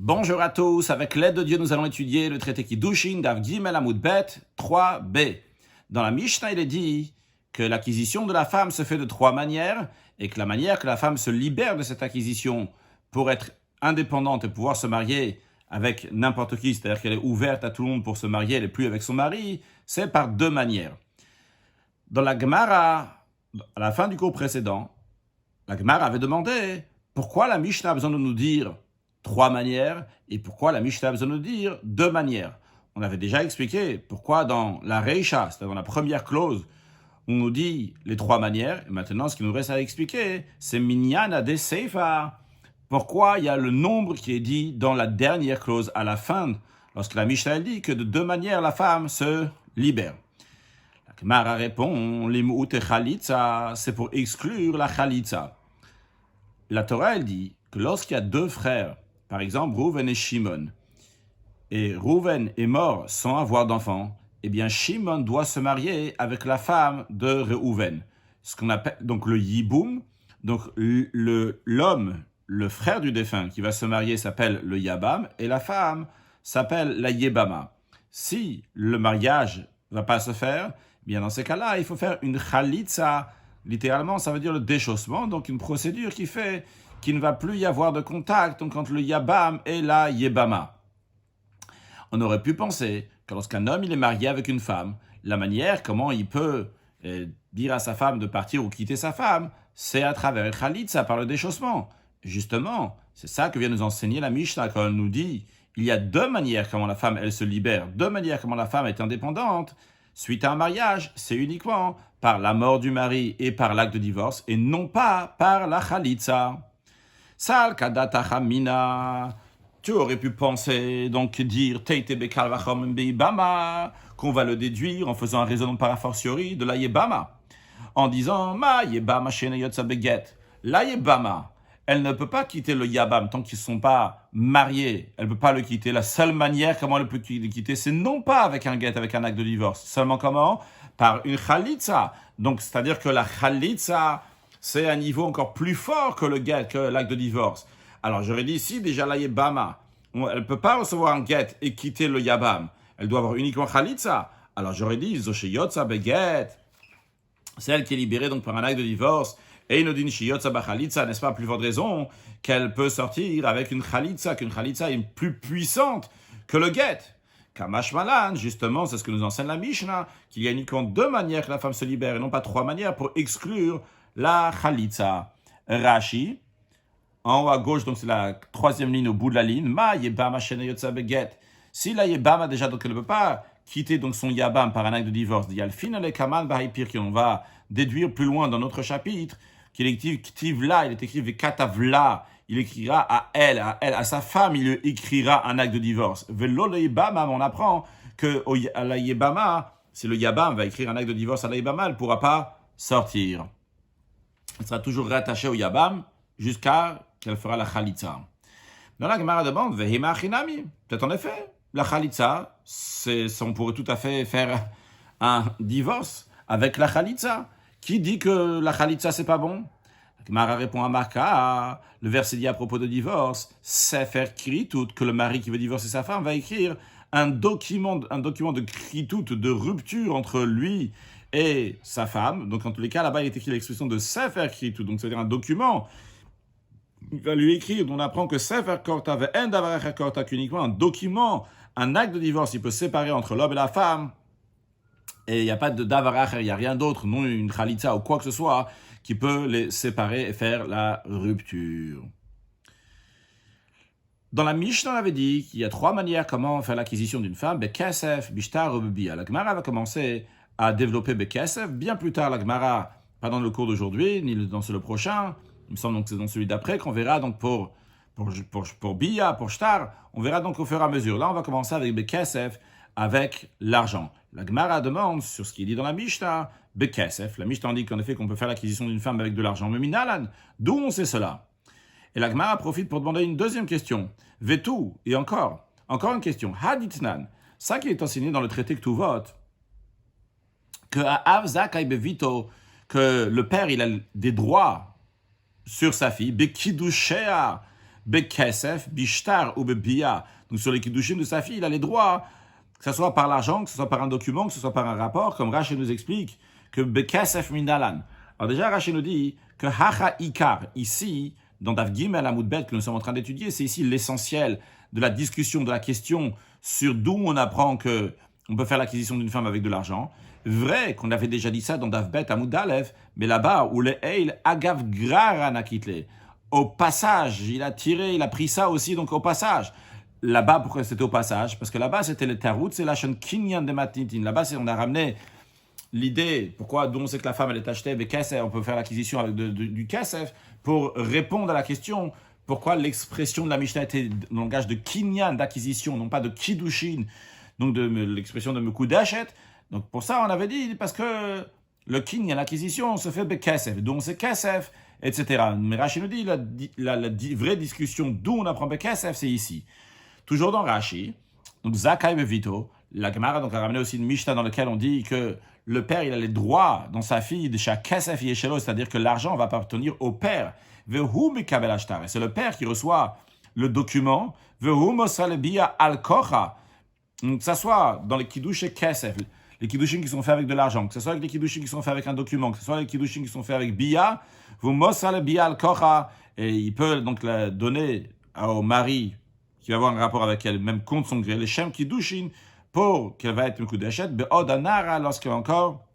Bonjour à tous, avec l'aide de Dieu, nous allons étudier le traité Kiddushin d'Av Gimel Amud Bet 3b. Dans la Mishnah, il est dit que l'acquisition de la femme se fait de trois manières et que la manière que la femme se libère de cette acquisition pour être indépendante et pouvoir se marier avec n'importe qui, c'est-à-dire qu'elle est ouverte à tout le monde pour se marier, elle n'est plus avec son mari, c'est par deux manières. Dans la Gemara, à la fin du cours précédent, la Gemara avait demandé pourquoi la Mishnah a besoin de nous dire trois manières et pourquoi la Mishnah a besoin de nous dire deux manières. On avait déjà expliqué pourquoi dans la Reisha, c'est-à-dire dans la première clause, on nous dit les trois manières. Et maintenant, ce qui nous reste à expliquer, c'est Minyan de Seifa. Pourquoi il y a le nombre qui est dit dans la dernière clause à la fin, lorsque la Mishnah dit que de deux manières la femme se libère. La Gemara répond, l'imut et chalitza, c'est pour exclure la chalitza. La Torah, elle dit que lorsqu'il y a deux frères, par exemple Rouven et Shimon, et Rouven est mort sans avoir d'enfant, eh bien Shimon doit se marier avec la femme de Reuven. Ce qu'on appelle donc le Yiboum. Donc l'homme, le frère du défunt qui va se marier s'appelle le Yabam et la femme s'appelle la Yebama. Si le mariage ne va pas se faire, eh bien dans ces cas-là, il faut faire une chalitza. Littéralement, ça veut dire le déchaussement, donc une procédure qui fait qu'il ne va plus y avoir de contact entre le Yabam et la Yebama. On aurait pu penser que lorsqu'un homme il est marié avec une femme, la manière comment il peut dire à sa femme de partir ou quitter sa femme, c'est à travers le Khalitsa, par le déchaussement. Justement, c'est ça que vient nous enseigner la Mishnah quand elle nous dit il y a deux manières comment la femme elle se libère, deux manières comment la femme est indépendante. Suite à un mariage, c'est uniquement par la mort du mari et par l'acte de divorce et non pas par la Khalitsa. Sal kadatachamina. Tu aurais pu penser, donc dire qu'on va le déduire en faisant un raisonnement par a fortiori de la Yebama, en disant Ma Yebama sheneyotza beget. La Yebama, elle ne peut pas quitter le Yabam tant qu'ils ne sont pas mariés. Elle ne peut pas le quitter. La seule manière comment elle peut le quitter, c'est non pas avec un get, avec un acte de divorce. Seulement comment? Par une Khalitsa. Donc, c'est-à-dire que la Khalitsa, c'est un niveau encore plus fort que le get, que l'acte de divorce. Alors, j'aurais dit ici, déjà, la Yebama, elle ne peut pas recevoir un get et quitter le Yabam. Elle doit avoir uniquement Khalitsa. Alors, j'aurais dit, Zosheyotza beget, celle qui est libérée donc par un acte de divorce, et Inodin Shiyotza Bachalitza, n'est-ce pas, plus forte raison qu'elle peut sortir avec une Khalitsa, qu'une Khalitsa est plus puissante que le get. Kamash Malan, justement, c'est ce que nous enseigne la Mishnah, qu'il y a uniquement deux manières que la femme se libère, et non pas trois manières pour exclure la Khalitsa. Rashi, en haut à gauche, donc c'est la troisième ligne au bout de la ligne, Ma Yebama Sheneyotza Beget. Si la Yebama déjà, donc elle ne peut pas quitter donc son Yabam par un acte de divorce, il y a le final et Kaman Bahipir qu'on va déduire plus loin dans notre chapitre, qu'il est écrit Ktivla, il est écrit Vekatavla, il écrira à elle, à sa femme, il écrira un acte de divorce. Velo le Yebama, on apprend que à la Yebama, si le Yabam va écrire un acte de divorce à la Yebama, elle ne pourra pas sortir. Elle sera toujours rattachée au Yabam jusqu'à qu'elle fera la Khalitsa. Dans la Gemara demande, Vehima Achinami, peut-être en effet, la Khalitsa, on pourrait tout à fait faire un divorce avec la Khalitsa. Qui dit que la Khalitsa c'est pas bon? La Gemara répond à Marka, le verset dit à propos de divorce, Sefer Kritut, que le mari qui veut divorcer sa femme va écrire un document de Kritut, de rupture entre lui et sa femme. Donc en tous les cas, là-bas il est écrit l'expression de Sefer Kritut, donc c'est-à-dire un document. Il va lui écrire, on apprend que Sefer Korta ve'en davar Korta, qu'uniquement un document, un acte de divorce, il peut séparer entre l'homme et la femme. Et il n'y a pas de davar, il n'y a rien d'autre, non une khalitza ou quoi que ce soit, qui peut les séparer et faire la rupture. Dans la Mishnah, on avait dit qu'il y a trois manières comment faire l'acquisition d'une femme, Bekesef, Bishtar ou Bebia. La Gemara va commencer à développer Bekesef. Bien plus tard, la Gemara, pas dans le cours d'aujourd'hui, ni dans le prochain, il me semble donc que c'est dans celui d'après, qu'on verra donc pour Bia, pour Shtar, on verra donc au fur et à mesure. Là, on va commencer avec Bekesef, avec l'argent. La Gemara demande sur ce qui est dit dans la Mishnah, Bekesef. La Mishnah dit qu'en effet qu'on peut faire l'acquisition d'une femme avec de l'argent. Mais Minalan, d'où on sait cela? Et la Gemara profite pour demander une deuxième question. Vetu, et encore une question. Haditnan, ça qui est enseigné dans le traité Ktuvot, que à Avzakai Bevito, que le père il a des droits sur sa fille, Bekidushea, bekesef, bishtar ou bebia. Donc sur les kiddushim de sa fille, il a les droits, que ce soit par l'argent, que ce soit par un document, que ce soit par un rapport, comme Rashi nous explique, que bekesef minalan. Alors déjà, Rashi nous dit que hacha ikar, ici, dans Daf Gimel Amud Bet que nous sommes en train d'étudier, c'est ici l'essentiel de la discussion, de la question sur d'où on apprend que on peut faire l'acquisition d'une femme avec de l'argent. Vrai qu'on avait déjà dit ça dans Daf Bet Amud Aleph, mais là-bas, où le Eil agav grara nakitle. Au passage, il a pris ça aussi, donc au passage. Là-bas, pourquoi c'était au passage? Parce que là-bas, c'était le tarout, c'est la chaîne kinyan de matnitin. Là-bas, on a ramené l'idée, d'où on sait que la femme elle est achetée, on peut faire l'acquisition avec du kesef, pour répondre à la question pourquoi l'expression de la Mishnah était dans le langage de kinyan, d'acquisition, non pas de kiddushin, donc de l'expression de mekudashet. Donc pour ça, on avait dit, parce que le kinyan, l'acquisition, se fait bekesef, donc c'est kesef, etc. Mais Rashi nous dit, la vraie discussion d'où on apprend bekesef, c'est ici. Toujours dans Rashi, donc Zakai Bevito, la Gemara donc a ramené aussi une Mishnah dans laquelle on dit que le père il a les droits dans sa fille de chaque kesef yeshelo, c'est-à-dire que l'argent va appartenir au père. Vehu mikabel ashtar, c'est le père qui reçoit le document. Vehu mosal biya al kocha, donc que ça soit dans les kiddush et kesef, les kiddushim qui sont faits avec de l'argent, que ce soit avec les kiddushim qui sont faits avec un document, que ce soit les kiddushim qui sont faits avec biya, vous mosal biya al kocha, et il peut donc la donner au mari qui va avoir un rapport avec elle, même contre son gré, les shem kiddushin, pour qu'elle va être mekudeshet, be'od anara, lorsqu'elle est encore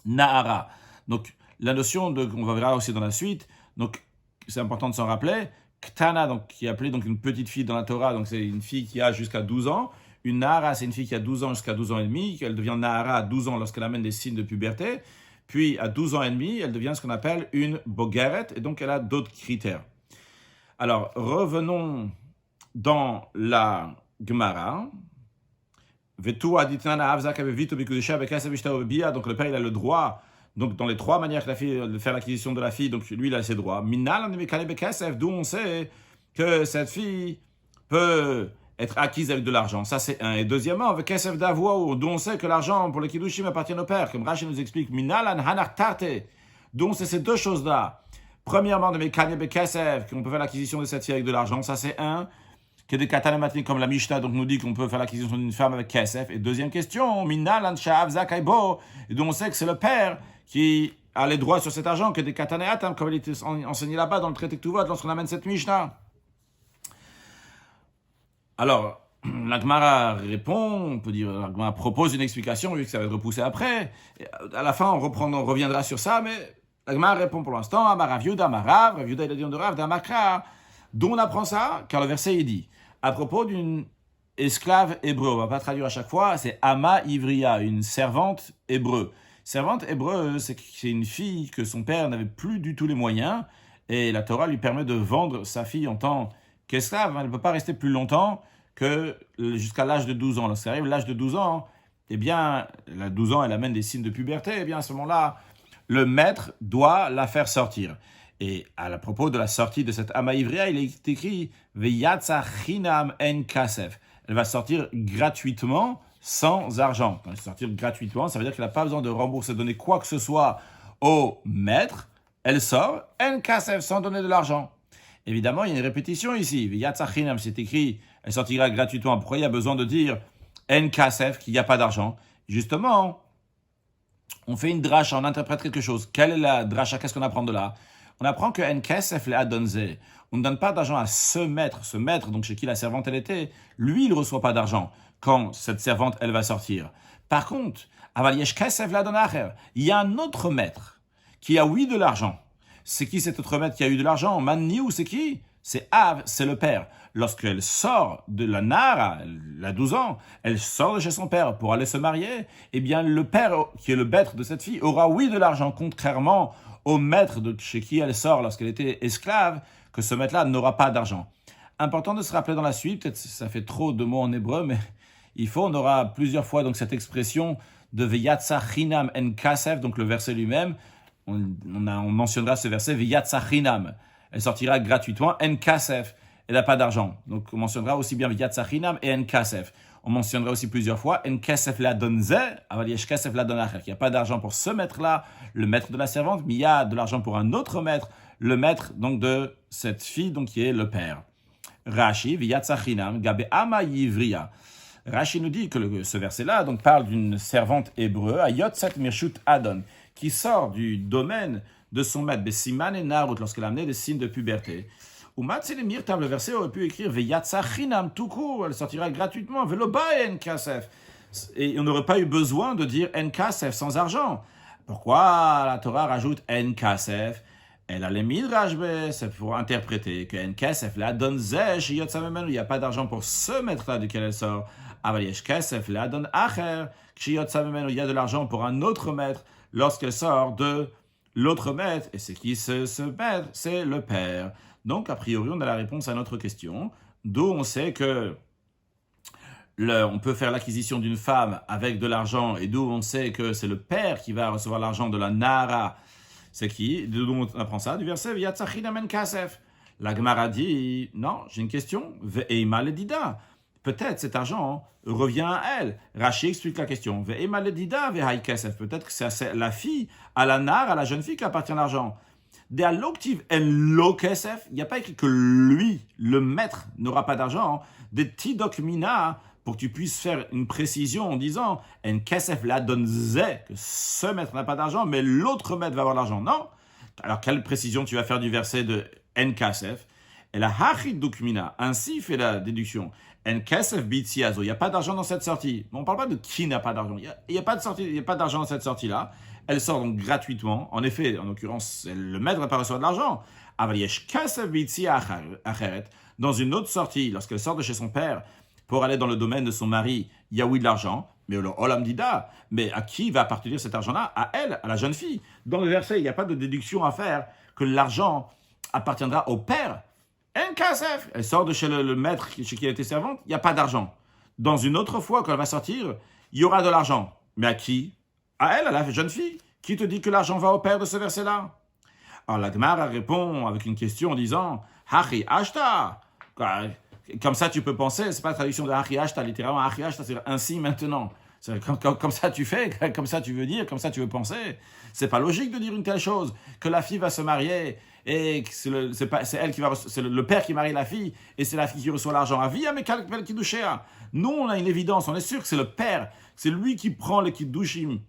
nahara. Donc, la notion on va voir aussi dans la suite, donc c'est important de s'en rappeler, ktana, donc qui est appelée donc une petite fille dans la Torah, donc c'est une fille qui a jusqu'à 12 ans, une nahara, c'est une fille qui a 12 ans jusqu'à 12 ans et demi, elle devient nahara à 12 ans lorsqu'elle amène des signes de puberté, puis à 12 ans et demi, elle devient ce qu'on appelle une bogeret, et donc elle a d'autres critères. Alors, revenons dans la Gemara. Donc le père il a le droit, donc dans les trois manières de faire l'acquisition de la fille, donc lui il a ses droits. D'où on sait que cette fille peut être acquise avec de l'argent, ça c'est un. Et deuxièmement, avec kesef d'avoua, d'où on sait que l'argent pour les kiddushim appartient au père, comme Rashi nous explique, minalan hanar tarte, d'où on sait ces deux choses-là. Premièrement, de mekane bekesef, qu'on peut faire l'acquisition de cette fille avec de l'argent, ça c'est un. Que des katanematni comme la Mishnah donc nous dit qu'on peut faire l'acquisition d'une femme avec kesef. Et deuxième question, minalan sha'av zakaibo, et dont on sait que c'est le père qui a les droits sur cet argent, que des kataneatam, comme il était enseigné là-bas dans le traité Ktuvot lorsqu'on amène cette Mishnah. Alors, la Gemara répond, on peut dire, la Gemara propose une explication, vu que ça va être repoussé après. Et à la fin, on reviendra sur ça, mais la Gemara répond pour l'instant, Amarav Yuda, Rav Yuda il a dit de Rav, d'Amakra. D'où on apprend ça? Car le verset il dit, à propos d'une esclave hébreu, on ne va pas traduire à chaque fois, c'est Ama Ivria, une servante hébreu. Servante hébreu, c'est une fille que son père n'avait plus du tout les moyens, et la Torah lui permet de vendre sa fille en tant qu'esclave. Elle ne peut pas rester plus longtemps que jusqu'à l'âge de 12 ans. Lorsqu'elle arrive l'âge de 12 ans, eh bien, elle a 12 ans, elle amène des signes de puberté, eh bien, à ce moment-là, le maître doit la faire sortir. Et à propos de la sortie de cette Ama Ivria, il est écrit Veyatsa chinam en kasef. Elle va sortir gratuitement, sans argent. Quand elle va sortir gratuitement, ça veut dire qu'elle n'a pas besoin de rembourser, donner quoi que ce soit au maître. Elle sort en kasef, sans donner de l'argent. Évidemment, il y a une répétition ici. Veyatsa chinam, c'est écrit, elle sortira gratuitement. Pourquoi il y a besoin de dire en kasef, qu'il n'y a pas d'argent? Justement, on fait une dracha, on interprète quelque chose. Quelle est la dracha? Qu'est-ce qu'on apprend de là? On apprend que en kesef le adonze, on ne donne pas d'argent à ce maître, donc chez qui la servante elle était, lui il ne reçoit pas d'argent quand cette servante elle va sortir. Par contre, aval yesh kesef le adonacher, il y a un autre maître qui a oui de l'argent. C'est qui cet autre maître qui a eu de l'argent? Manniou, c'est qui? C'est Av, c'est le père. Lorsqu'elle sort de la Nara, elle a 12 ans, elle sort de chez son père pour aller se marier, eh bien le père, qui est le maître de cette fille, aura oui de l'argent, contrairement au maître de chez qui elle sort lorsqu'elle était esclave, que ce maître-là n'aura pas d'argent. Important de se rappeler dans la suite, peut-être ça fait trop de mots en hébreu, mais on aura plusieurs fois donc cette expression de Veyatsa chinam en kasef, donc le verset lui-même, on mentionnera ce verset, Veyatsa chinam, elle sortira gratuitement, en kasef, elle n'a pas d'argent. Donc on mentionnera aussi bien Veyatsa chinam et en kasef. On mentionnera aussi plusieurs fois en kesef la donze, aval yesh kesef la donacher, qu'il n'y a pas d'argent pour ce maître-là, le maître de la servante, mais il y a de l'argent pour un autre maître, le maître donc de cette fille, donc qui est le père. Rashi, Viyatsachinam, Gabe Ama Yivriya. Rashi nous dit que ce verset-là donc, parle d'une servante hébreu, Ayotzet Mirshut Adon, qui sort du domaine de son maître, Besiman et Narut, lorsqu'elle a amené des signes de puberté. Ou Matzelemir, le verset aurait pu écrire Veyatzachinam, tout court, elle sortira gratuitement, Veloba et Nkasef. Et on n'aurait pas eu besoin de dire Nkasef sans argent. Pourquoi la Torah rajoute Nkasef? Elle a les midrash, c'est pour interpréter que Nkasef la donne Zesh, il n'y a pas d'argent pour ce maître-là duquel elle sort. Avaliyesh Kasef la donne Acher, il y a de l'argent pour un autre maître lorsqu'elle sort de l'autre maître. Et c'est qui ce maître? C'est le père. Donc, a priori, on a la réponse à notre question, d'où on sait que on peut faire l'acquisition d'une femme avec de l'argent, et d'où on sait que c'est le père qui va recevoir l'argent de la Nara. C'est qui? D'où on apprend ça? Du verset V'yatzachinam en kasef. La Gemara dit, non, j'ai une question. Ve'eima ledida. Peut-être cet argent revient à elle. Rashi explique la question. Ve'eima ledida ve'hai kasef. Peut-être que c'est la fille, à la Nara, à la jeune fille qui appartient à l'argent. De l'octive en lo kesef, il n'y a pas écrit que lui, le maître, n'aura pas d'argent. Des tidok mina, pour que tu puisses faire une précision en disant en kesef la donne ze, que ce maître n'a pas d'argent, mais l'autre maître va avoir l'argent. Non. Alors, quelle précision tu vas faire du verset de en kesef? Et la hachid mina, ainsi fait la déduction. En kesef bitziazo, il n'y a pas d'argent dans cette sortie. On ne parle pas de qui n'a pas d'argent. Il n'y a pas de sortie, il n'y a pas d'argent dans cette sortie-là. Elle sort donc gratuitement. En effet, en l'occurrence, le maître va pas recevoir de l'argent. Avaliyesh kasef bitzia acheret. Dans une autre sortie, lorsqu'elle sort de chez son père pour aller dans le domaine de son mari, il y a oui de l'argent, mais le olam dida. Mais à qui va appartenir cet argent-là? À elle, à la jeune fille. Dans le verset, il n'y a pas de déduction à faire que l'argent appartiendra au père. En kasef. Elle sort de chez le maître chez qui elle était servante, il n'y a pas d'argent. Dans une autre fois, quand elle va sortir, il y aura de l'argent. Mais à qui? À elle, à la jeune fille. Qui te dit que l'argent va au père de ce verset-là? Alors la Gemara répond avec une question en disant Hachi Ashta. Comme ça, tu peux penser, c'est pas la traduction de Hachi Ashta, littéralement Hachi Ashta, c'est ainsi maintenant. C'est comme ça tu fais, comme ça tu veux dire, comme ça tu veux penser. C'est pas logique de dire une telle chose, que la fille va se marier et que c'est elle qui va, c'est le père qui marie la fille et c'est la fille qui reçoit l'argent. Avia mais quel kiddushia. Nous on a une évidence, on est sûr que c'est le père, c'est lui qui prend le kiddushim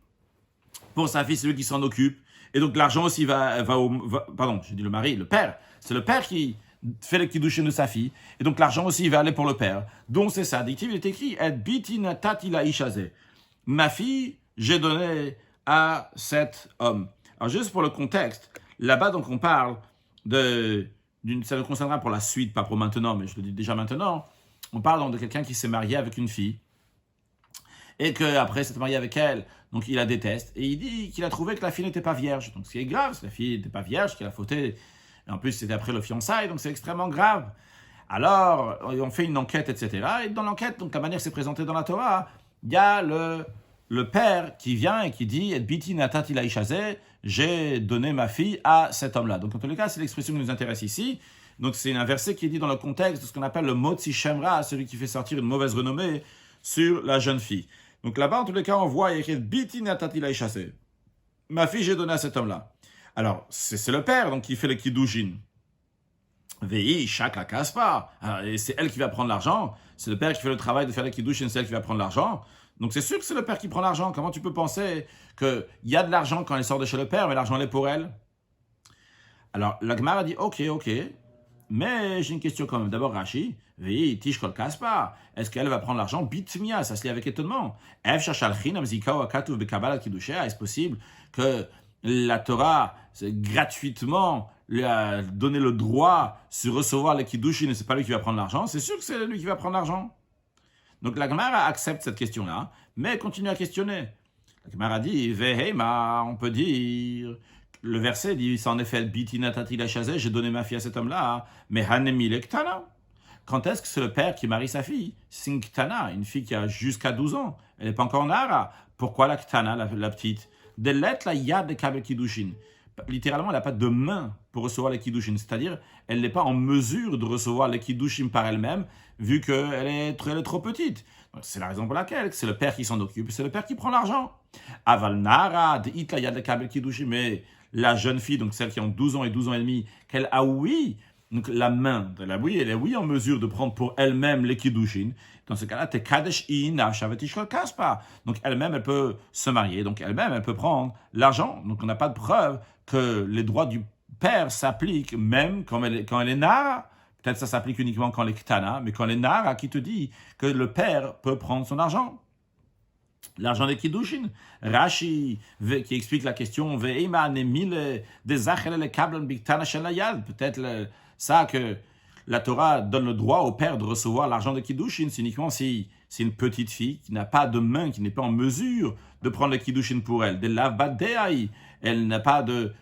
pour sa fille, c'est lui qui s'en occupe. Et donc l'argent aussi pardon, j'ai dit le mari, le père. C'est le père qui fait le kiddushim de sa fille. Et donc l'argent aussi va aller pour le père. Donc c'est ça. Il est écrit, et biti natati la ishaze. Ma fille, j'ai donné à cet homme. Alors juste pour le contexte, là-bas donc on parle ça nous concernera pour la suite, pas pour maintenant, mais je le dis déjà maintenant. On parle donc de quelqu'un qui s'est marié avec une fille. Et qu'après s'être marié avec elle, donc il la déteste, et il dit qu'il a trouvé que la fille n'était pas vierge. Donc ce qui est grave, c'est que la fille n'était pas vierge, qu'elle a fauté, et en plus c'était après le fiançailles, donc c'est extrêmement grave. Alors, on fait une enquête, etc. Et dans l'enquête, donc la manière que c'est présenté dans la Torah, il y a le père qui vient et qui dit « Et biti natati la ishaze » j'ai donné ma fille à cet homme-là. Donc en tous les cas, c'est l'expression qui nous intéresse ici. Donc c'est un verset qui est dit dans le contexte de ce qu'on appelle le motzi shemra, celui qui fait sortir une mauvaise renommée sur la jeune fille. Donc là-bas, en tous les cas, on voit écrit biti natati la ishaze. Ma fille, j'ai donné à cet homme-là. Alors, c'est le père donc qui fait le kiddushin. Vei, chaque la casse pas. Et c'est elle qui va prendre l'argent. C'est le père qui fait le travail de faire le kiddushin, c'est elle qui va prendre l'argent. Donc c'est sûr que c'est le père qui prend l'argent. Comment tu peux penser qu'il y a de l'argent quand elle sort de chez le père, mais l'argent est pour elle? Alors, la Gemara dit, ok, mais j'ai une question quand même. D'abord, Rashi, Vei, tish kol kaspa. Est-ce qu'elle va prendre l'argent? Bitmia, ça se lit avec étonnement. Est-ce possible que la Torah, gratuitement, lui a donné le droit de recevoir le kiddushin et c'est pas lui qui va prendre l'argent? C'est sûr que c'est lui qui va prendre l'argent. Donc la Gemara accepte cette question-là, mais continue à questionner. La Gemara dit, Vehema, on peut dire, le verset dit, c'est en effet, Biti natati la chazé, j'ai donné ma fille à cet homme-là, mais hanemi lektana. Quand est-ce que c'est le père qui marie sa fille? Sinktana, une fille qui a jusqu'à 12 ans. Elle n'est pas encore nara. Pourquoi la ktana, la petite? De l'être la yad de kabel kiddushin. Littéralement, elle n'a pas de main pour recevoir les kiddushin. C'est-à-dire, elle n'est pas en mesure de recevoir les kiddushin par elle-même, vu qu'elle est trop petite. Donc, c'est la raison pour laquelle c'est le père qui s'en occupe, c'est le père qui prend l'argent. Aval nara de it la yad de kabel kiddushin. Mais la jeune fille, donc celle qui a 12 ans et 12 ans et demi, qu'elle a oui donc la main de la bouille, elle est oui en mesure de prendre pour elle-même les kiddushin. Dans ce cas-là, t'es kadesh ina shavetishkol kaspa. Donc elle-même, elle peut se marier. Donc elle-même, elle peut prendre l'argent. Donc on n'a pas de preuve que les droits du père s'appliquent même quand elle est nara. Peut-être ça s'applique uniquement quand elle est ktana, mais quand elle est nara, qui te dit que le père peut prendre son argent. L'argent des kiddushin. Rashi, qui explique la question, peut-être ça que la Torah donne le droit au père de recevoir l'argent des kiddushin, c'est uniquement si c'est une petite fille qui n'a pas de main, qui n'est pas en mesure de prendre les kiddushin pour elle. Elle n'a pas de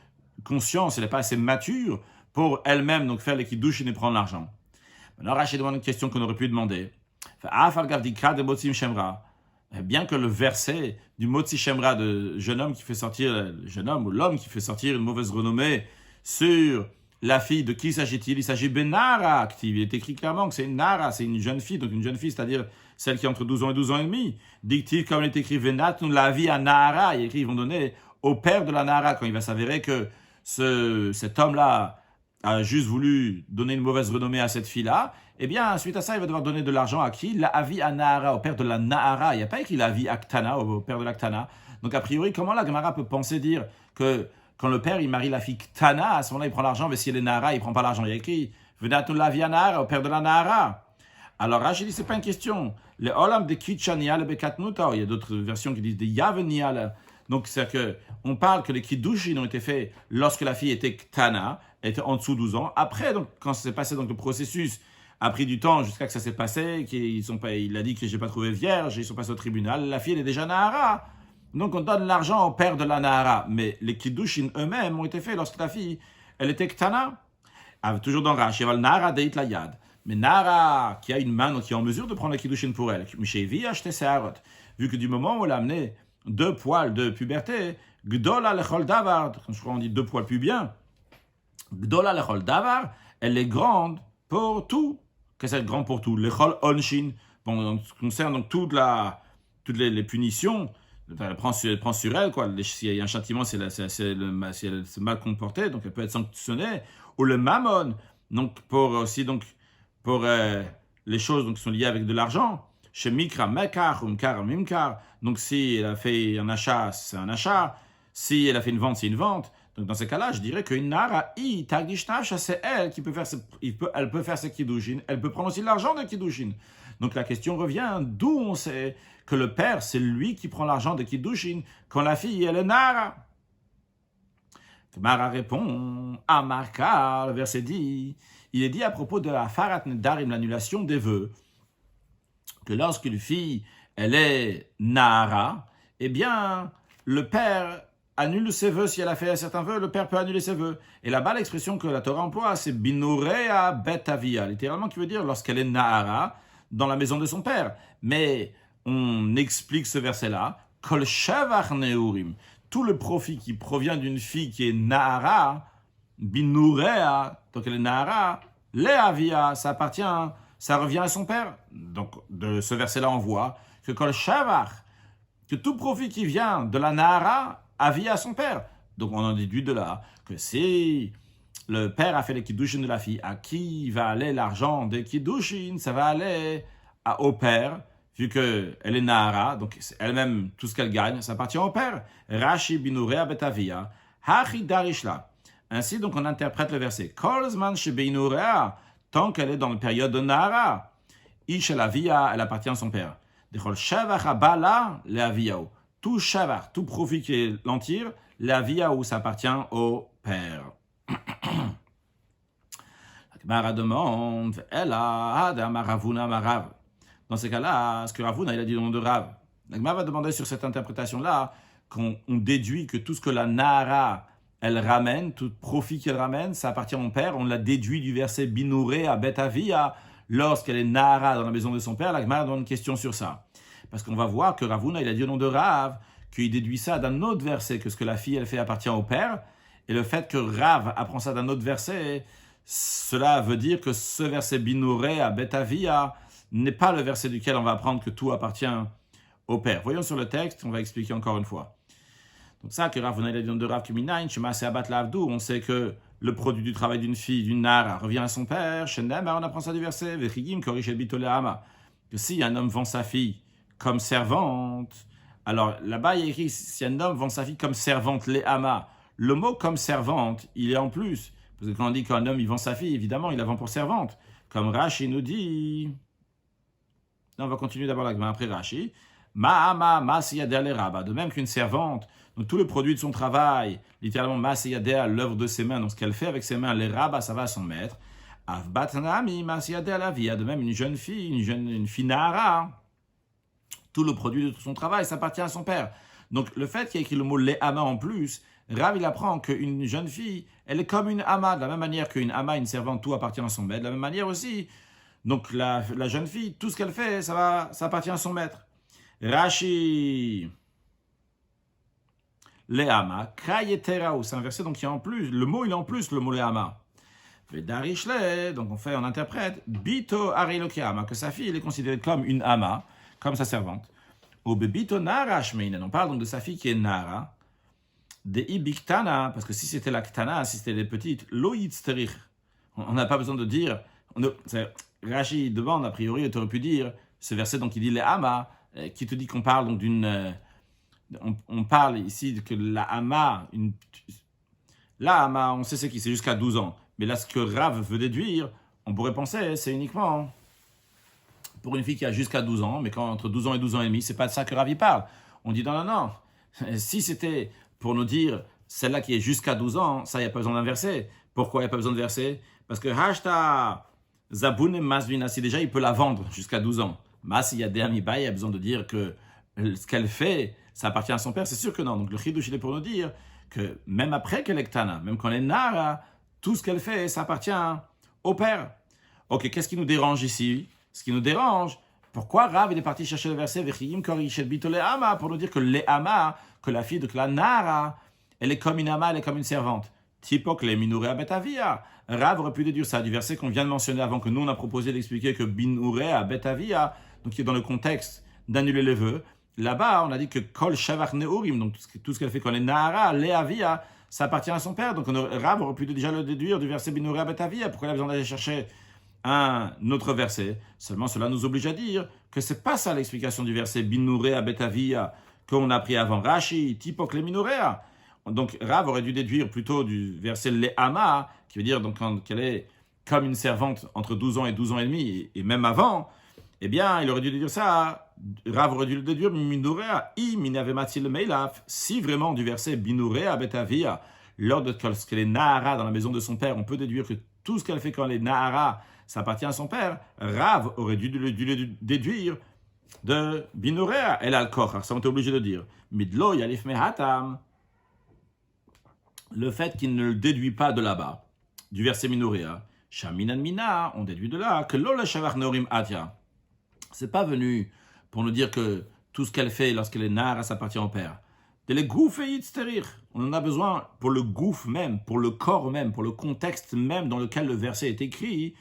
conscience, elle n'est pas assez mature pour elle-même donc faire les kiddushin et prendre l'argent. Maintenant, Rashi demande une question qu'on aurait pu demander. Bien que le verset du Motzi Shemra de jeune homme qui fait sortir, le jeune homme ou l'homme qui fait sortir une mauvaise renommée sur la fille, de qui s'agit-il? Il s'agit de Nara active. Il est écrit clairement que c'est une Nara, c'est une jeune fille, donc une jeune fille, c'est-à-dire celle qui a entre 12 ans et 12 ans et demi. Dit-il, comme il est écrit, Venatun la vie à Nara, il est écrit, ils vont donner au père de la Nara, quand il va s'avérer que cet homme-là a juste voulu donner une mauvaise renommée à cette fille-là, eh bien, suite à ça, il va devoir donner de l'argent à qui? La avi à Nahara, au père de la Nahara. Il n'y a pas écrit la avi à Ktana, au père de la Ktana. Donc, a priori, comment la Gemara peut penser dire que quand le père, il marie la fille Ktana, à ce moment-là, il prend l'argent, mais si elle est Nahara, il ne prend pas l'argent. Il y a écrit, Venatul la avi à Nahara, au père de la Nahara. Alors, Rachid dit, c'est pas une question. Les Olam de Kitchania, le Bekatnuta, il y a d'autres versions qui disent des Yavenia. Donc, c'est-à-dire qu'on parle que les Kiddushin ont été faits lorsque la fille était Ktana, était en dessous de 12 ans. Après, donc, quand ça s'est passé donc, le processus, a pris du temps jusqu'à que ça s'est passé, il a dit que j'ai pas trouvé vierge, ils sont passés au tribunal, la fille elle est déjà Nahara. Donc on donne l'argent au père de la Nahara. Mais les Kiddushin eux-mêmes ont été faits lorsque la fille, elle était Ktana. Toujours dans Rashi, il y avait le Nahara deit la yad. Mais Nahara, qui a une main, donc qui est en mesure de prendre les Kiddushin pour elle, Mishévi acheté Seharot. Vu que du moment où elle a amené 2 poils de puberté, Gdola lechol davar, je crois qu'on dit 2 poils pubiens, Gdola lechol davar, elle est grande pour tout. Qu'est-ce qu'elle est grande pour tout? L'echol onshin, bon, concerne donc toutes les punitions, elle prend sur elle, quoi. S'il y a un châtiment, si elle s'est mal comportée, donc elle peut être sanctionnée. Ou le mammon, donc pour les choses donc, qui sont liées avec de l'argent. Chez Mikra Mekar, Umkar, Mimkar. Donc si elle a fait un achat, c'est un achat. Si elle a fait une vente, c'est une vente. Donc dans ces cas-là, je dirais qu'une Nara, c'est elle qui peut faire elle peut faire ses kiddushin, elle peut prendre aussi l'argent de kiddushin. Donc la question revient, d'où on sait que le père, c'est lui qui prend l'argent de kiddushin, quand la fille, elle est Nara. Mara répond, Amarka, le verset dit, il est dit à propos de la Farat Nedarim, l'annulation des vœux, que lorsque une fille, elle est Nara, eh bien, le père annule ses vœux. Si elle a fait certains vœux, le père peut annuler ses vœux. Et là-bas, l'expression que la Torah emploie, c'est binurea betavia, littéralement qui veut dire lorsqu'elle est Nahara, dans la maison de son père. Mais on explique ce verset-là, kol shavach neurim, tout le profit qui provient d'une fille qui est Nahara, binurea, donc elle est Nahara, leavia, ça appartient, ça revient à son père. Donc de ce verset-là, on voit que kol shavach, que tout profit qui vient de la Nahara, avis à son père. Donc on en déduit de là que si le père a fait les kiddushin de la fille, à qui va aller l'argent des kiddushin? Ça va aller au père, vu qu'elle est Nahara, donc elle-même, tout ce qu'elle gagne, ça appartient au père. Rashi binurea betavia, hachi darishla. Ainsi, donc, on interprète le verset. Kolzman shebinurea, tant qu'elle est dans la période de Nahara. Ishelavia, elle appartient à son père. Dechol shavach abala leaviao. Tout shavar, tout profit qui est l'entire, la via où ça appartient au père. La Gemara demande, Ravuna Marav. Dans ces cas-là, ce que Ravuna il a dit au nom de Rav. La Gemara va demander sur cette interprétation-là qu'on déduit que tout ce que la Nahara elle ramène, tout profit qu'elle ramène, ça appartient au père. On l'a déduit du verset Binouré à Betavia. Lorsqu'elle est Nahara dans la maison de son père, la Gemara donne une question sur ça. Parce qu'on va voir que Ravuna, il a dit au nom de Rav, qu'il déduit ça d'un autre verset, que ce que la fille, elle fait appartient au père. Et le fait que Rav apprend ça d'un autre verset, cela veut dire que ce verset Binouré à Betavia n'est pas le verset duquel on va apprendre que tout appartient au père. Voyons sur le texte, on va expliquer encore une fois. Donc ça, que Rav Venait de Rav Keminain, Shema Seabat Lavdou, on sait que le produit du travail d'une fille, d'une nara, revient à son père. Shendem, on apprend ça du verset, Vechigim Korishel Bitoleama, que si un homme vend sa fille comme servante, alors là-bas il y a écrit, si un homme vend sa fille comme servante, Léama, le mot comme servante, il est en plus. Parce que quand on dit qu'un homme il vend sa fille, évidemment, il la vend pour servante. Comme Rashi nous dit. Là, on va continuer d'abord la après Rashi. Ma'ama, Masiyadea le Rabba. De même qu'une servante, donc tout le produit de son travail, littéralement Masiyadea, l'œuvre de ses mains, donc ce qu'elle fait avec ses mains, les Rabba, ça va à son maître. Avbatnami, Masiyadea la via. De même, une jeune fille, une fille Nahara, tout le produit de son travail, ça appartient à son père. Donc le fait qu'il y ait écrit le mot Léama en plus, Rav, il apprend qu'une jeune fille, elle est comme une ama, de la même manière qu'une ama, une servante, tout appartient à son maître, de la même manière aussi. Donc la jeune fille, tout ce qu'elle fait, ça appartient à son maître. Rashi, Léama, Krayeteraou, c'est un verset donc qui est en plus, le mot il est en plus, le mot Léama. Vedarishle, donc on interprète, Bito Arilokeama, que sa fille elle est considérée comme une ama, comme sa servante. Ou Bebito Narashmeinen, on parle donc de sa fille qui est Nara. Des ibiktana, parce que si c'était la ktana, si c'était les petites, loïtsterich, on n'a pas besoin de dire, Rashi demande, a priori, tu aurais pu dire, ce verset donc il dit les ama, qui te dit qu'on parle donc d'une, on parle ici que la ama, on sait c'est qui, c'est jusqu'à 12 ans, mais là ce que Rav veut déduire, on pourrait penser, c'est uniquement pour une fille qui a jusqu'à 12 ans, mais quand entre 12 ans et 12 ans et demi, c'est pas de ça que Rav y parle. On dit non, si c'était pour nous dire, celle-là qui est jusqu'à 12 ans, ça, il n'y a pas besoin d'un verset. Pourquoi il n'y a pas besoin de verset? Parce que Hashta Zabune Masvina, si déjà il peut la vendre jusqu'à 12 ans. Mas, il y a des amiba, il y a besoin de dire que ce qu'elle fait, ça appartient à son père, c'est sûr que non. Donc le Chidush, il est pour nous dire que même après qu'elle est Ktana, même quand elle est Nara, tout ce qu'elle fait, ça appartient au père. Ok, qu'est-ce qui nous dérange ici? Ce qui nous dérange, pourquoi Rav il est parti chercher le verset Vechiyim Korishel Bitole Ama pour nous dire que l'Ama, que la fille de la Nara, elle est comme une ama, elle est comme une servante. Tipok le Minourea Betavia. Rav aurait pu déduire ça du verset qu'on vient de mentionner avant, que nous on a proposé d'expliquer que Binourea Betavia, donc qui est dans le contexte d'annuler les vœux. Là-bas, on a dit que Kol Shavach Neurim, donc tout ce qu'elle fait quand elle est Nara, Leavia, ça appartient à son père. Donc Rav aurait pu déjà le déduire du verset Binourea Betavia. Pourquoi il a besoin d'aller chercher un autre verset? Seulement cela nous oblige à dire que c'est pas ça l'explication du verset Binourea Betavia qu'on a pris avant. Rashi, Tipok le Minourea. Donc Rav aurait dû déduire plutôt du verset Le'ama, qui veut dire donc qu'elle est comme une servante entre 12 ans et 12 ans et demi, et même avant, eh bien il aurait dû déduire ça. Rav aurait dû le déduire Minourea, le meilaf, si vraiment du verset Binourea Betavia, lors de lorsqu'elle est Nahara dans la maison de son père, on peut déduire que tout ce qu'elle fait quand elle est Nahara, ça appartient à son père. Rav aurait dû le déduire de Binourea, elle a le corps, ça on est obligé de dire. Midlo Yalif Mehatam, le fait qu'il ne le déduit pas de là-bas, du verset Minourea, Shaminan Mina, on déduit de là que Lola Shavach Norim Atia. C'est pas venu pour nous dire que tout ce qu'elle fait lorsqu'elle est Nara, ça appartient au père. On en a besoin pour le gouf même, pour le corps même, pour le contexte même dans lequel le verset est écrit.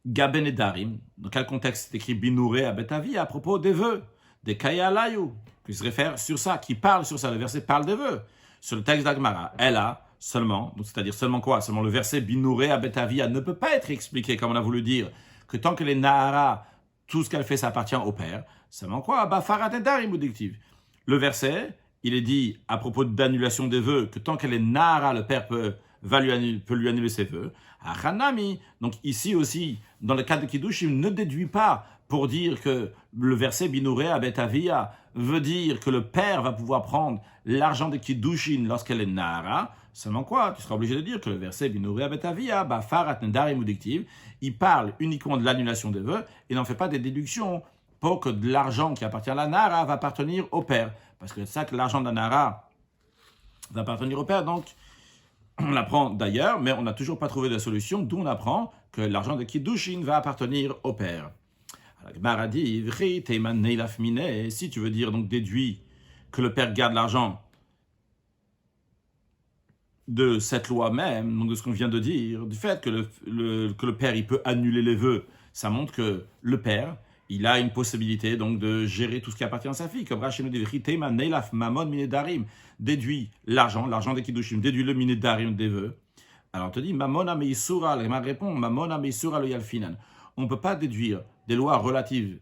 Gaben et Darim, dans quel contexte c'est écrit Binouré à Betavi à propos des vœux, des Kaya Layu, qui se réfère sur ça, qui parle sur ça. Le verset parle des vœux. Sur le texte d'Agmara, elle a seulement, donc c'est-à-dire seulement quoi? Seulement le verset Binouré à Betavia ne peut pas être expliqué comme on a voulu dire, que tant qu'elle est Nahara, tout ce qu'elle fait, ça appartient au père. Seulement quoi? Bafarat et Darim addictive. Le verset, il est dit à propos d'annulation des vœux, que tant qu'elle est Nahara, le père peut lui annuler ses vœux. Hanami, donc ici aussi, dans le cas de Kiddushim, ne déduit pas pour dire que le verset Binouré à Betavia veut dire que le père va pouvoir prendre l'argent de Kiddushin lorsqu'elle est Nahara. Seulement quoi? Tu seras obligé de dire que le verset Binouré à Betavia, Bafarat Nedarim Udiktiv, il parle uniquement de l'annulation des vœux et n'en fait pas des déductions pour que de l'argent qui appartient à la Nahara va appartenir au père. Parce que c'est ça que l'argent de la Nahara va appartenir au père, donc on l'apprend d'ailleurs, mais on n'a toujours pas trouvé de solution, d'où on apprend que l'argent de Kiddushin va appartenir au père. La dit, si tu veux dire, donc déduit que le père garde l'argent de cette loi même, donc de ce qu'on vient de dire, du fait que le père il peut annuler les vœux, ça montre que le père il a une possibilité donc de gérer tout ce qui appartient à sa fille. Comme Rachel nous dit, Ritema neilaf mamon minedarim, déduit l'argent des kiddushim, déduit le minedarim des vœux. Alors on te dit, mamona meisura, la Gemara répond, mamona meisura lo yalfinan. On ne peut pas déduire des lois relatives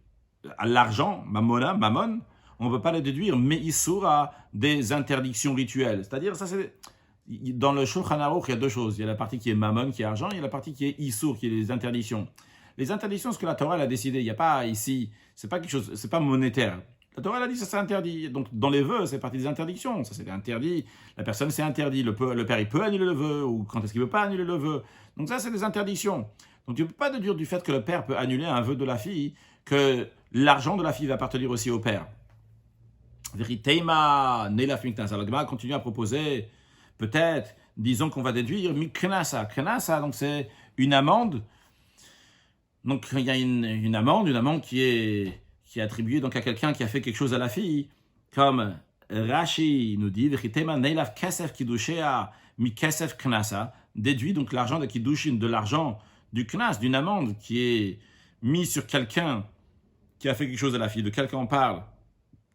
à l'argent, mamon, on ne peut pas les déduire meisura des interdictions rituelles. C'est-à-dire, ça c'est... Dans le Shulchan Aruch, il y a deux choses. Il y a la partie qui est mamon, qui est argent, il y a la partie qui est isur, qui est les interdictions. Les interdictions, ce que la Torah elle a décidé, il n'y a pas ici, c'est pas quelque chose, c'est pas monétaire. La Torah elle a dit ça c'est interdit. Donc dans les vœux, c'est partie des interdictions. Ça c'est interdit. La personne c'est interdit. Le père il peut annuler le vœu ou quand est-ce qu'il ne veut pas annuler le vœu. Donc ça c'est des interdictions. Donc tu ne peux pas déduire du fait que le père peut annuler un vœu de la fille que l'argent de la fille va appartenir aussi au père. Veriteima neilaf miknas. Alors le Gemara continue à proposer, peut-être, disons qu'on va déduire miknasa. Knasa, donc c'est une amende. Donc il y a une amende qui est attribuée donc à quelqu'un qui a fait quelque chose à la fille, comme Rashi nous dit, déduit donc l'argent de kiddushin, de l'argent du knas, d'une amende qui est mis sur quelqu'un qui a fait quelque chose à la fille. De quelqu'un on parle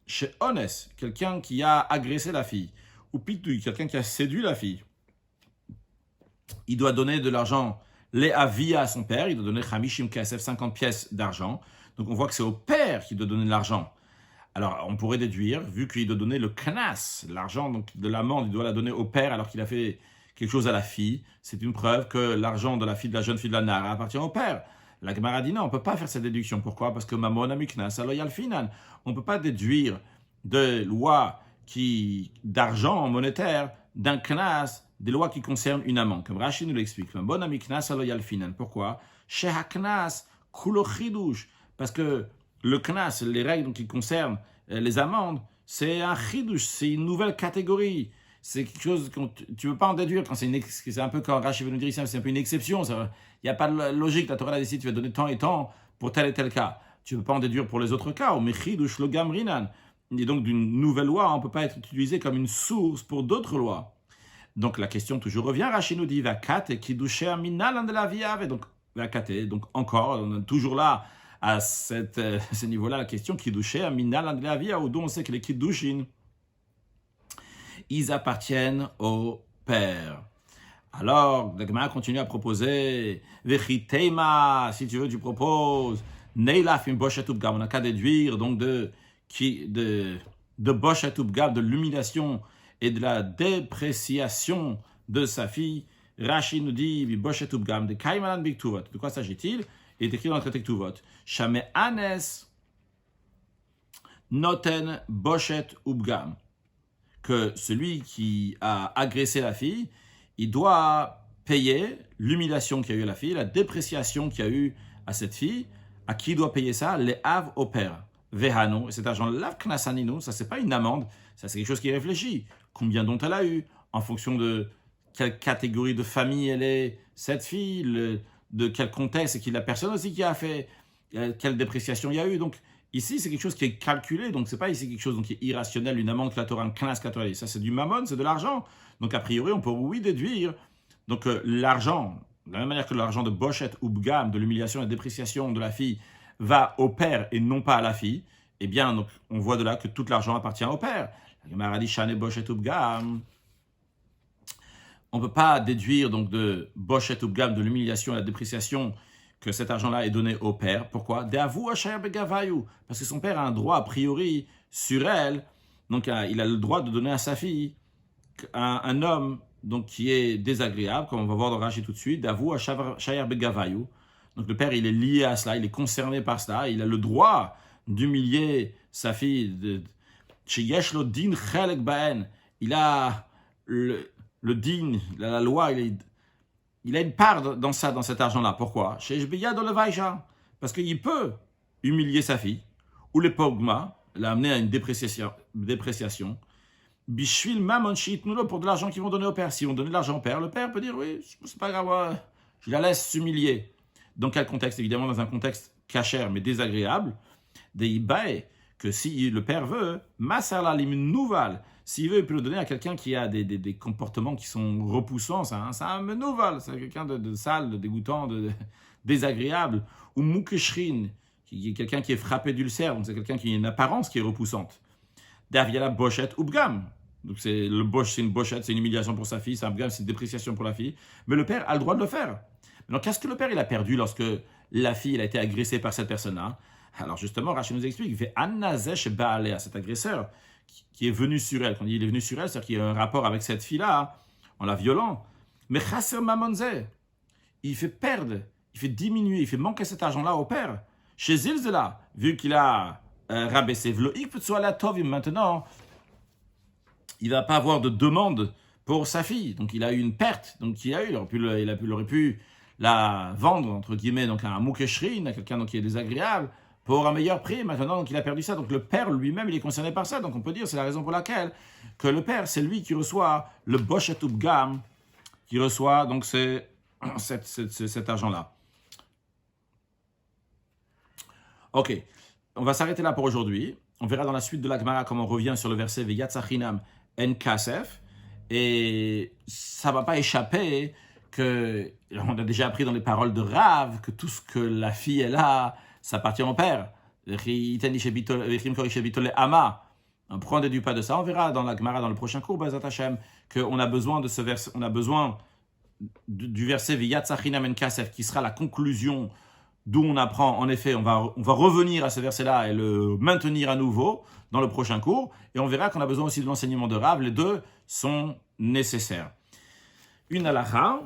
chez Ones, quelqu'un qui a agressé la fille, ou Pitouille, quelqu'un qui a séduit la fille. Il doit donner de l'argent Léavia à son père, il doit donner Hamishim Kasef, 50 pièces d'argent. Donc on voit que c'est au père qui doit donner de l'argent. Alors on pourrait déduire, vu qu'il doit donner le knas, l'argent donc de l'amende, il doit la donner au père alors qu'il a fait quelque chose à la fille. C'est une preuve que l'argent de la fille, de la jeune fille de la Nara appartient au père. La Gemara dit non, on ne peut pas faire cette déduction. Pourquoi? Parce que Mamon Amiknas, aloyal finan. On ne peut pas déduire de lois d'argent monétaire d'un knas, des lois qui concernent une amende. Comme Rashi nous l'explique. Mamon Amiknas, aloyal finan. Pourquoi? Sheha knas, kulo chidush. Parce que le knas, les règles qui concernent les amendes, c'est un chidush, c'est une nouvelle catégorie. C'est quelque chose que tu ne peux pas en déduire quand c'est un peu quand Rashi veut nous dire ici, c'est un peu une exception. Il n'y a pas de logique. La Torah a décidé tu vas donner tant et tant pour tel et tel cas. Tu ne peux pas en déduire pour les autres cas. Mais chidush lo gamrinan. Et donc d'une nouvelle loi, on ne peut pas être utilisé comme une source pour d'autres lois. Donc la question toujours revient. Rashi nous dit vakate kiddusher minal de la viave. Donc vakate. Donc encore, on est toujours là. À ce niveau-là, la question kiddusher minal de la viave, dont on sait que les kiddushin ils appartiennent au père. Alors, la Gemara continue à proposer Vechiteima, si tu veux, tu proposes Neilaf im boshet ubgam. On n'a qu'à déduire donc de boshet ubgam, de l'humiliation et de la dépréciation de sa fille. Rashi nous dit boshet ubgam de Kaimalan Biktuvot. De quoi s'agit-il? Il est écrit dans le traité Ktuvot. Shame anes noten boshet ubgam. Que celui qui a agressé la fille, il doit payer l'humiliation qu'il y a eu à la fille, la dépréciation qu'il y a eu à cette fille. À qui doit payer ça? Les av au père. Vehano, et cet argent lav knasaninu, ça c'est pas une amende, ça c'est quelque chose qui est réfléchi. Combien dont elle a eu, en fonction de quelle catégorie de famille elle est, cette fille, de quel contexte, et qui la personne aussi qui a fait, quelle dépréciation il y a eu. Donc ici, c'est quelque chose qui est calculé, donc c'est pas ici quelque chose donc, qui est irrationnel, une amende que la Torah, un knas que la Torah. Ça, c'est du mammon, c'est de l'argent. Donc, a priori, on peut, oui, déduire donc l'argent, de la même manière que l'argent de boshet ou bgam, de l'humiliation et de la dépréciation de la fille, va au père et non pas à la fille, eh bien, donc, on voit de là que tout l'argent appartient au père. La Gemara dit, shane boshet ou bgam. On ne peut pas déduire donc de boshet ou bgam, de l'humiliation et de la dépréciation, que cet argent-là est donné au père. Pourquoi? Parce que son père a un droit a priori sur elle, donc il a le droit de donner à sa fille un homme donc, qui est désagréable, comme on va voir dans Rashi tout de suite, donc le père il est lié à cela, il est concerné par cela, il a le droit d'humilier sa fille. Il a le din, il a la loi, il a une part dans ça, dans cet argent-là. Pourquoi? Parce qu'il peut humilier sa fille, ou les pogma, l'amener à une dépréciation. Bishvil mamon shitnulo, pour de l'argent qu'ils vont donner au père. Si on donne de l'argent au père, le père peut dire oui, c'est pas grave, je la laisse s'humilier. Dans quel contexte? Évidemment, dans un contexte cachère mais désagréable, des ibae, que si le père veut, masala lim nouval. S'il veut, il peut le donner à quelqu'un qui a des comportements qui sont repoussants. C'est un menouval, c'est quelqu'un de sale, de dégoûtant, de désagréable. Ou moukeshrin, quelqu'un qui est frappé d'ulcère, donc c'est quelqu'un qui a une apparence qui est repoussante. Derrière la bochette ou bgam. Donc le boche, c'est une bochette, c'est une humiliation pour sa fille, c'est un bgam, c'est une dépréciation pour la fille. Mais le père a le droit de le faire. Maintenant, qu'est-ce que le père il a perdu lorsque la fille elle a été agressée par cette personne-là? Alors justement, Rachid nous explique, il fait Annazesh Baalea, cet agresseur qui est venu sur elle. Quand il est venu sur elle, c'est-à-dire qu'il y a un rapport avec cette fille-là, en la violant. Mais Chasser Mamonze, il fait perdre, il fait diminuer, il fait manquer cet argent-là au père. Chez Zilzela, vu qu'il a rabaissé Vloïk, peut soit la Tovim maintenant, il ne va pas avoir de demande pour sa fille. Donc il a eu une perte. Donc il aurait pu la vendre, entre guillemets, donc à un moukeshrin, à quelqu'un donc, qui est désagréable, pour un meilleur prix. Maintenant, donc, il a perdu ça. Donc le père lui-même, il est concerné par ça. Donc on peut dire, c'est la raison pour laquelle que le père, c'est lui qui reçoit le boshet ubgam, qui reçoit donc cet argent-là. Ok, on va s'arrêter là pour aujourd'hui. On verra dans la suite de la Gemara comment on revient sur le verset Veyatzachinam en kasef. Et ça ne va pas échapper que, on a déjà appris dans les paroles de Rav, que tout ce que la fille est là, ça appartient au père. On prend du pas de ça. On verra dans la Gemara, dans le prochain cours, Bazat Hashem, qu'on a besoin de ce verset, on a besoin du verset Veyatzachinam en kasef, qui sera la conclusion d'où on apprend, en effet, on va revenir à ce verset-là et le maintenir à nouveau dans le prochain cours. Et on verra qu'on a besoin aussi de l'enseignement de Rav. Les deux sont nécessaires. Une halakha.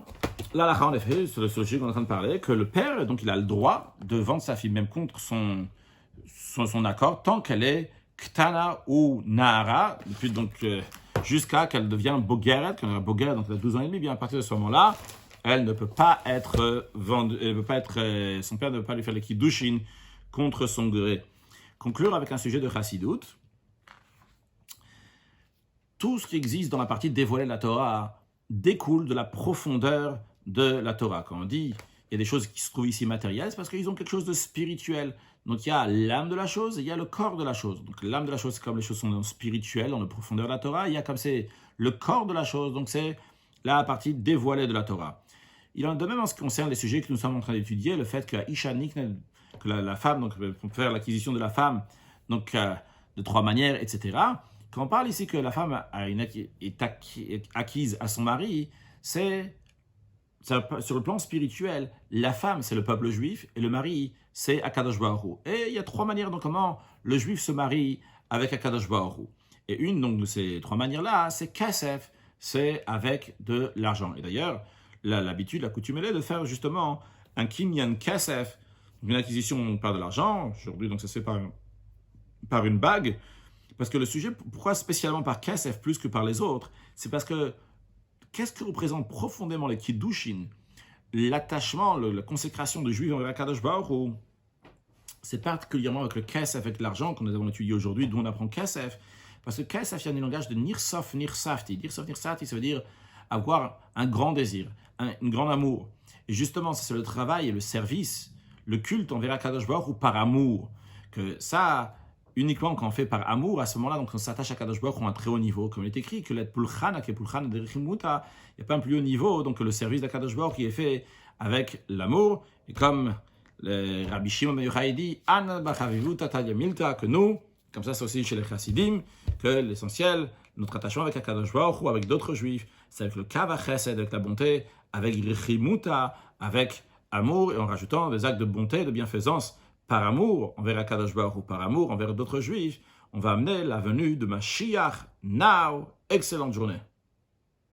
L'halakha, en effet, sur le sujet qu'on est en train de parler, que le père, donc, il a le droit de vendre sa fille, même contre son accord, tant qu'elle est ktana ou nahara, depuis donc jusqu'à qu'elle devienne bogeret, quand elle est bogeret, donc elle a 12 ans et demi, bien à partir de ce moment-là, elle ne peut pas être vendue, son père ne peut pas lui faire les kiddushin contre son gré. Conclure avec un sujet de Chassidut. Tout ce qui existe dans la partie dévoilée de la Torah découle de la profondeur de la Torah. Quand on dit il y a des choses qui se trouvent ici matérielles, c'est parce qu'ils ont quelque chose de spirituel. Donc il y a l'âme de la chose et il y a le corps de la chose. Donc l'âme de la chose, c'est comme les choses sont spirituelles, dans la profondeur de la Torah. Il y a comme c'est le corps de la chose, donc c'est la partie dévoilée de la Torah. Il en est de même en ce qui concerne les sujets que nous sommes en train d'étudier, le fait que la femme, donc pour faire l'acquisition de la femme, donc de 3 manières, etc. Quand on parle ici que la femme est acquise à son mari, c'est sur le plan spirituel, la femme c'est le peuple juif et le mari c'est Akadosh Baruch Hu. Et il y a 3 manières donc comment le juif se marie avec Akadosh Baruch Hu. Et une donc de ces 3 manières-là, c'est kasef, c'est avec de l'argent. Et d'ailleurs, l'habitude, la coutume, elle est de faire justement un kinyan kasef, une acquisition par de l'argent. Aujourd'hui, donc ça se fait par une bague. Parce que le sujet, pourquoi spécialement par kasef plus que par les autres, c'est parce que qu'est-ce que représente profondément les kiddushin, l'attachement, la consécration de juifs envers Kadosh Baruch Hu, c'est particulièrement avec le kasef, avec l'argent que nous avons étudié aujourd'hui, d'où on apprend kasef. Parce que kasef, il y a un langage de nirsof, nirsafti. Nirsof, nirsafti, ça veut dire avoir un grand désir, un grand amour. Et justement, ça c'est le travail et le service, le culte envers Kadosh Baruch Hu par amour. Que ça, uniquement quand on fait par amour, à ce moment-là, donc on s'attache à Kadosh Baruch Hu à un très haut niveau. Comme il est écrit, que l'être pulchana, qui est pulchana de Richimuta, il n'y a pas un plus haut niveau, donc le service de Kadosh Baruch Hu qui est fait avec l'amour. Et comme le Rabbi Shimon ben Yochai dit, An b'chavivuta tadya milta, que nous, comme ça c'est aussi chez les chassidim, que l'essentiel, notre attachement avec Akadosh Baruch Hu, avec d'autres juifs, c'est avec le kava chesed, avec la bonté, avec richimuta, avec amour, et en rajoutant des actes de bonté, de bienfaisance, par amour envers Akadosh Baruch Hu, par amour envers d'autres juifs, on va amener la venue de Mashiach now. Excellente journée.